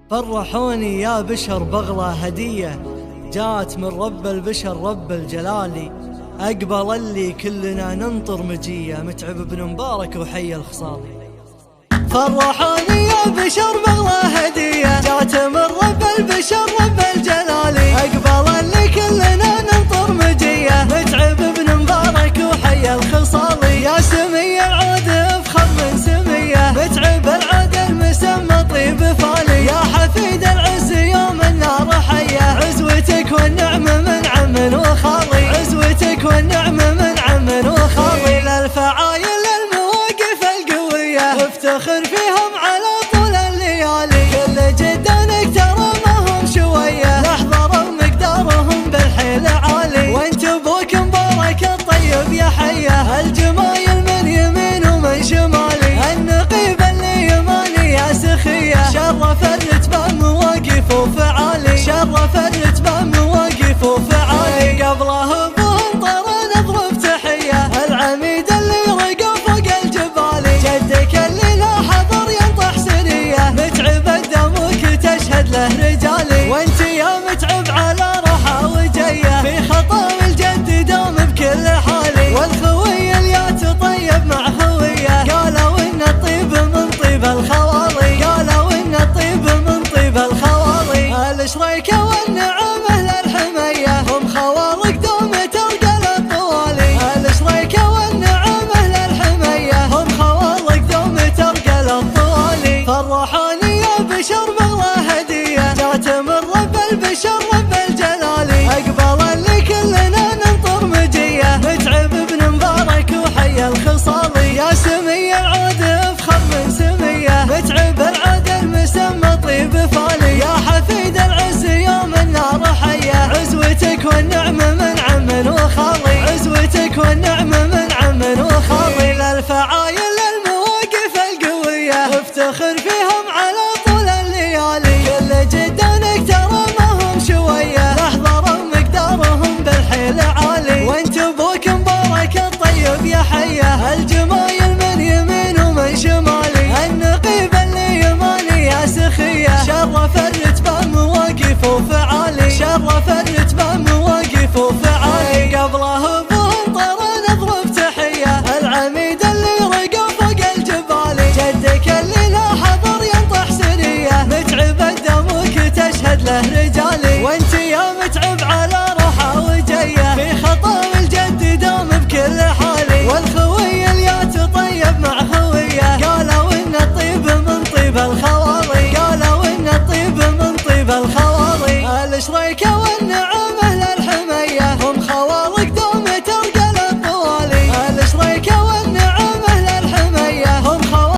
فرحوني يا بشر بغلى هدية جات من رب البشر رب الجلالي، أقبل اللي كلنا ننطر مجية متعب بن مبارك وحي الخصالي. فرحوني يا بشر بغلى هدية جات من رب البشر رب الجلالي، أقبل اللي كلنا ننطر مجية متعب بن مبارك وحي الخصالي. يا سمية العود افخر من سمية متعب العود المسمى طيب فالي، يا حفيد العز يوم النار حية عزوتك والنعمة من عم وخالي، عزوتك والنعمة من عم وخالي. للفعايل المواقف القوية افتخر فيهم على طول الليالي، كل جدانك ترى ما هم شوية لحظة ومقدارهم بالحيل عالي، وانت ابوك مبارك الطيب يا حية الجمايل من يمين ومن شمالي، النقيب اللي يماني يا سخية شرف الرتبة مواقف وفعالي، شرف الرتبة مواقف وفعالي. قبله بنطر نضرب تحية العميد اللي رقى فوق الجبال، جدك اللي لا حضر ينطح سرية متعب الدموك تشهد له رجالي، وانت يا متعب على روحه وجيه في خطام الجد دوم بكل حالي، والخوي اليات طيب مع خويه قالوا ان الطيب من طيب الخوالي، قالوا ان الطيب من طيب الخوالي. الشريكة والنعمة للحمية هم خوارق دوم ترقى للطوالي، الشريكة والنعمة للحمية هم خوارق دوم ترقى للطوالي. فرحوني يا بشر بغلى هدية جات من رب البشر رب الجلالي، أقبل اللي كلنا ننطر مجية متعب بن مبارك وحي الخصالي. يا سمية العود افخر من سمية متعب العود المسمى طيب فالي، يا حفيد العز يوم النار حية عزوتك والنعمة من عم وخالي، عزوتك والنعمة من عم وخالي. للفعايل المواقف القوية افتخر فيهم على طول الليالي، كل جدانك ترى ما هم شوية لحظة ومقدارهم بالحيل عالي، وانت ابوك مبارك الطيب يا حية الجمايل من يمين ومن شمالي، النقيب اللي يماني يا سخية شرف الرتبة مواقف وفعالي، شرف الرتبة مواقف وفعالي. قبله بنطر نضرب تحية العميد اللي رقى فوق الجبال، جدك اللي لا حضر ينطح سرية متعب الدموك تشهد له رجالي، وانت يا متعب على روحه وجيه في خطام الجد دوم بكل حالي، والخوي اليات طيب مع خويه قالوا ان الطيب من طيب الخوالي، قالوا ان الطيب من طيب الخوالي. الشريكة والنعمة